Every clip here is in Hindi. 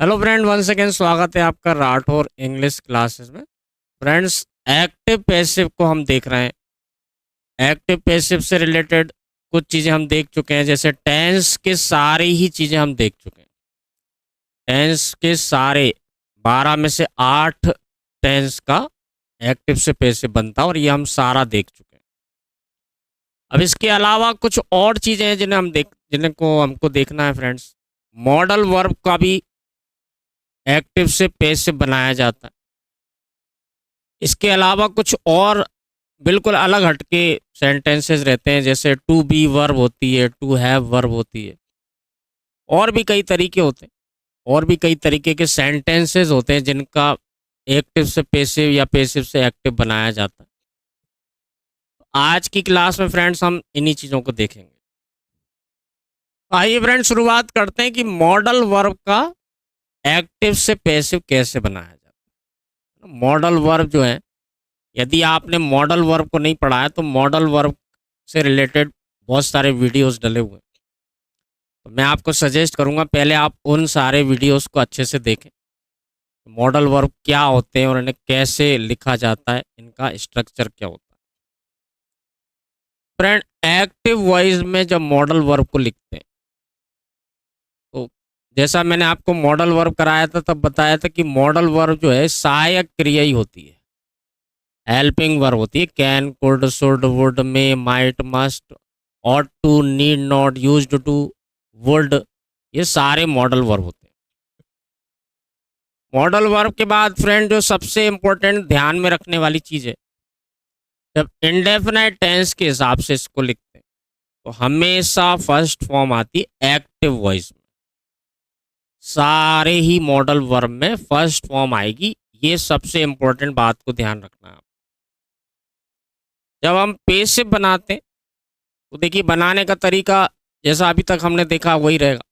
हेलो फ्रेंड, वन सेकेंड स्वागत है आपका राठौर इंग्लिश क्लासेस में। फ्रेंड्स, एक्टिव पैसिव को हम देख रहे हैं। एक्टिव पैसिव से रिलेटेड कुछ चीज़ें हम देख चुके हैं, जैसे टेंस के सारी ही चीज़ें हम देख चुके हैं। टेंस के सारे 12 में से 8 टेंस का एक्टिव से पैसिव बनता है और ये हम सारा देख चुके हैं। अब इसके अलावा कुछ और चीज़ें हैं जिनको हमको देखना है फ्रेंड्स। मॉडल वर्ब का भी एक्टिव से पैसिव बनाया जाता है। इसके अलावा कुछ और बिल्कुल अलग हटके सेंटेंसेस रहते हैं, जैसे टू बी वर्ब होती है, टू हैव वर्ब होती है, और भी कई तरीके होते हैं। और भी कई तरीके के सेंटेंसेस होते हैं जिनका एक्टिव से पैसिव या पैसिव से एक्टिव बनाया जाता है। आज की क्लास में फ्रेंड्स हम इन्हीं चीज़ों को देखेंगे। आइए फ्रेंड्स, शुरुआत करते हैं कि मॉडल वर्ब का एक्टिव से पैसिव कैसे बनाया जाता है। मॉडल वर्ब जो है, यदि आपने मॉडल वर्ब को नहीं पढ़ा है तो मॉडल वर्ब से रिलेटेड बहुत सारे वीडियोस डले हुए हैं। तो मैं आपको सजेस्ट करूंगा पहले आप उन सारे वीडियोस को अच्छे से देखें। मॉडल वर्ब क्या होते हैं और इन्हें कैसे लिखा जाता है, इनका स्ट्रक्चर क्या होता है। फ्रेंड, एक्टिव वॉइस में जब मॉडल वर्ब को लिखते हैं तो जैसा मैंने आपको मॉडल वर्ब कराया था तब बताया था कि मॉडल वर्ब जो है सहायक क्रिया ही होती है, हेल्पिंग वर्ब होती है। Can, could, should, would, may, might, must, ought to, need not, used to, would, ये सारे मॉडल वर्ब होते हैं। मॉडल वर्ब के बाद फ्रेंड जो सबसे इंपॉर्टेंट ध्यान में रखने वाली चीज है, जब इंडेफिनाइट टेंस के हिसाब से इसको लिखते हैं तो हमेशा फर्स्ट फॉर्म आती है एक्टिव वॉइस में। सारे ही मॉडल वर्ब में फर्स्ट फॉर्म आएगी, ये सबसे इंपॉर्टेंट बात को ध्यान रखना है। जब हम पैसिव बनाते हैं तो देखिए बनाने का तरीका जैसा अभी तक हमने देखा वही रहेगा।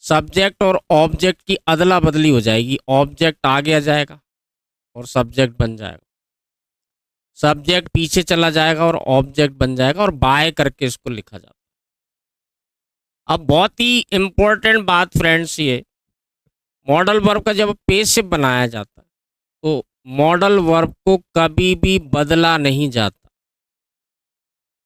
सब्जेक्ट और ऑब्जेक्ट की अदला बदली हो जाएगी, ऑब्जेक्ट आगे आ जाएगा और सब्जेक्ट बन जाएगा, सब्जेक्ट पीछे चला जाएगा और ऑब्जेक्ट बन जाएगा, और बाय करके इसको लिखा जाता है। अब बहुत ही इंपॉर्टेंट बात फ्रेंड्स, ये मॉडल वर्ब का जब पैसिव बनाया जाता है तो मॉडल वर्ब को कभी भी बदला नहीं जाता।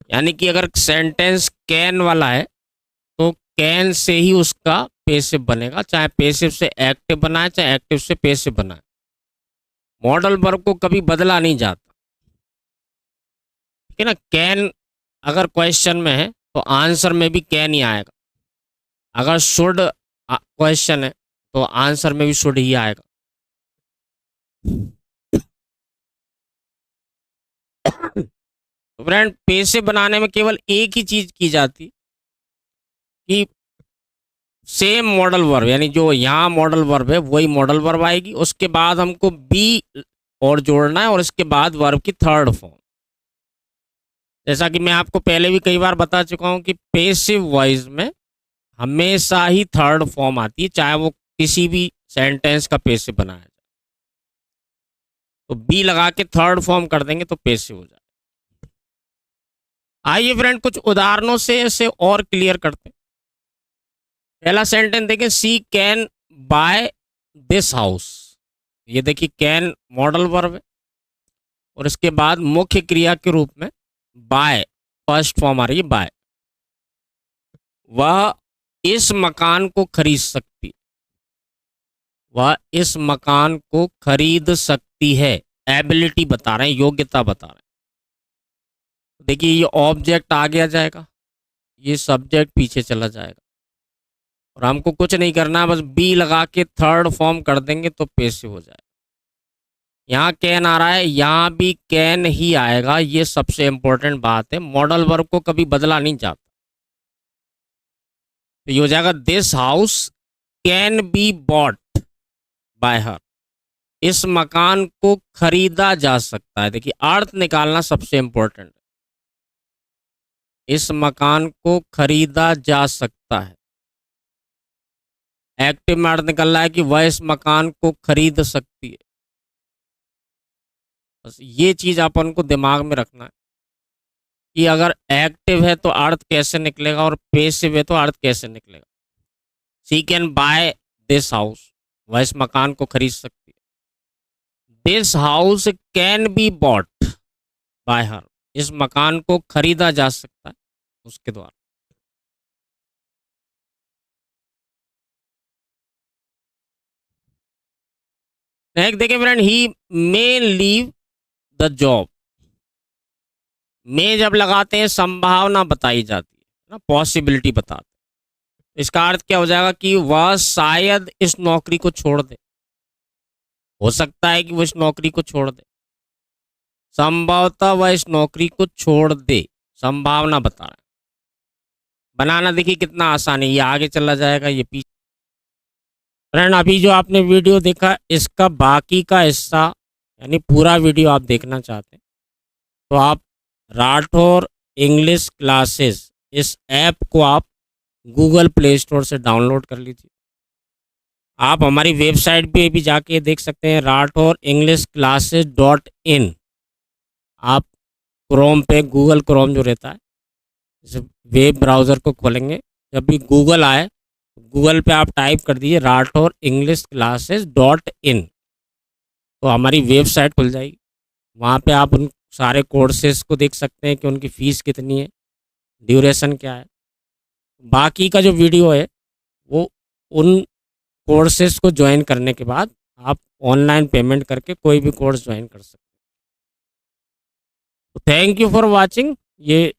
यानी कि अगर सेंटेंस कैन वाला है तो कैन से ही उसका पैसिव बनेगा, चाहे पैसिव से एक्टिव बनाए चाहे एक्टिव से पैसिव बनाए। मॉडल वर्ब को कभी बदला नहीं जाता, ठीक है ना। कैन अगर क्वेश्चन में है तो आंसर में भी कैन ही आएगा। अगर शुड क्वेश्चन है तो आंसर में भी शुड ही आएगा। तो फ्रेंड, पैसिव बनाने में केवल एक ही चीज की जाती कि सेम मॉडल वर्ब, यानी जो यहाँ मॉडल वर्ब है वही मॉडल वर्ब आएगी, उसके बाद हमको बी और जोड़ना है और इसके बाद वर्ब की थर्ड फॉर्म। जैसा कि मैं आपको पहले भी कई बार बता चुका हूं कि पैसिव वॉइस में हमेशा ही थर्ड फॉर्म आती है, चाहे वो किसी भी सेंटेंस का पैसिव बनाया जाए। तो बी लगा के थर्ड फॉर्म कर देंगे तो पैसिव हो जाए। आइए फ्रेंड, कुछ उदाहरणों से इसे और क्लियर करते हैं। पहला सेंटेंस देखें, सी कैन बाय दिस हाउस। ये देखिए कैन मॉडल वर्ब है और इसके बाद मुख्य क्रिया के रूप में बाय फर्स्ट फॉर्म आ रही है, बाय। वह इस मकान को खरीद सकती, वह इस मकान को खरीद सकती है। एबिलिटी बता रहे हैं, योग्यता बता रहे हैं। देखिए ये ऑब्जेक्ट आगे आ जाएगा, ये सब्जेक्ट पीछे चला जाएगा, और हमको कुछ नहीं करना है, बस बी लगा के थर्ड फॉर्म कर देंगे तो पैसिव हो जाएगा। यहाँ कैन आ रहा है, यहाँ भी कैन ही आएगा, ये सबसे इंपॉर्टेंट बात है। मॉडल वर्ब को कभी बदला नहीं जाता। तो ये हो जाएगा, this house can be bought by हर। इस मकान को खरीदा जा सकता है। देखिए अर्थ निकालना सबसे इंपॉर्टेंट है। इस मकान को खरीदा जा सकता है, एक्टिव में अर्थ निकल रहा है कि वह इस मकान को खरीद सकती है। बस ये चीज अपन को दिमाग में रखना है कि अगर एक्टिव है तो अर्थ कैसे निकलेगा और पैसिव है तो अर्थ कैसे निकलेगा। सी कैन बाय दिस हाउस, वह इस मकान को खरीद सकती है। This house can be bought by हर, इस मकान को खरीदा जा सकता है उसके द्वारा। नेक्स्ट देखिए friend, he may leave the job. May जब लगाते हैं संभावना बताई जाती है ना, पॉसिबिलिटी बताते हैं। इसका अर्थ क्या हो जाएगा कि वह शायद इस नौकरी को छोड़ दे, हो सकता है कि वो इस नौकरी को छोड़ दे, संभवतः वह इस नौकरी को छोड़ दे, संभावना बता रहा है। बनाना देखिए कितना आसान है, ये आगे चला जाएगा, ये पीछे। फ्रेंड अभी जो आपने वीडियो देखा, इसका बाकी का हिस्सा यानी पूरा वीडियो आप देखना चाहते हैं तो आप राठौर इंग्लिश क्लासेस इस ऐप को आप गूगल प्ले स्टोर से डाउनलोड कर लीजिए। आप हमारी वेबसाइट पे भी जाके देख सकते हैं, राठौर इंग्लिश क्लासेस .in। आप क्रोम पे, गूगल क्रोम जो रहता है, जैसे वेब ब्राउज़र को खोलेंगे, जब भी गूगल आए गूगल पे आप टाइप कर दीजिए राठौर इंग्लिश क्लासेस .in, तो हमारी वेबसाइट खुल जाएगी। वहाँ पे आप उन सारे कोर्सेज को देख सकते हैं कि उनकी फ़ीस कितनी है, ड्यूरेशन क्या है। बाकी का जो वीडियो है वो उन कोर्सेज को ज्वाइन करने के बाद आप ऑनलाइन पेमेंट करके कोई भी कोर्स ज्वाइन कर सकते हैं। Thank you for watching. ये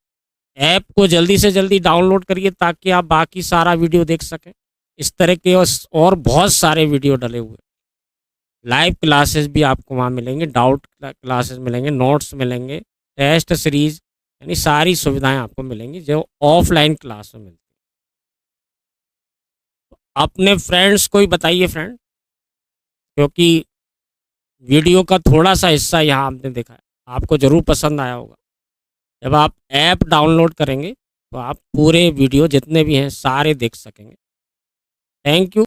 ऐप को जल्दी से जल्दी डाउनलोड करिए ताकि आप बाकी सारा वीडियो देख सकें। इस तरह के और बहुत सारे वीडियो डले हुए, लाइव क्लासेस भी आपको वहाँ मिलेंगे, डाउट क्लासेस मिलेंगे, नोट्स मिलेंगे, टेस्ट सीरीज, यानी सारी सुविधाएं आपको मिलेंगी जो ऑफलाइन क्लास में मिलती है। अपने फ्रेंड्स को ही बताइए फ्रेंड, क्योंकि वीडियो का थोड़ा सा हिस्सा यहाँ आपने देखा है, आपको ज़रूर पसंद आया होगा। जब आप ऐप डाउनलोड करेंगे तो आप पूरे वीडियो जितने भी हैं सारे देख सकेंगे। Thank you.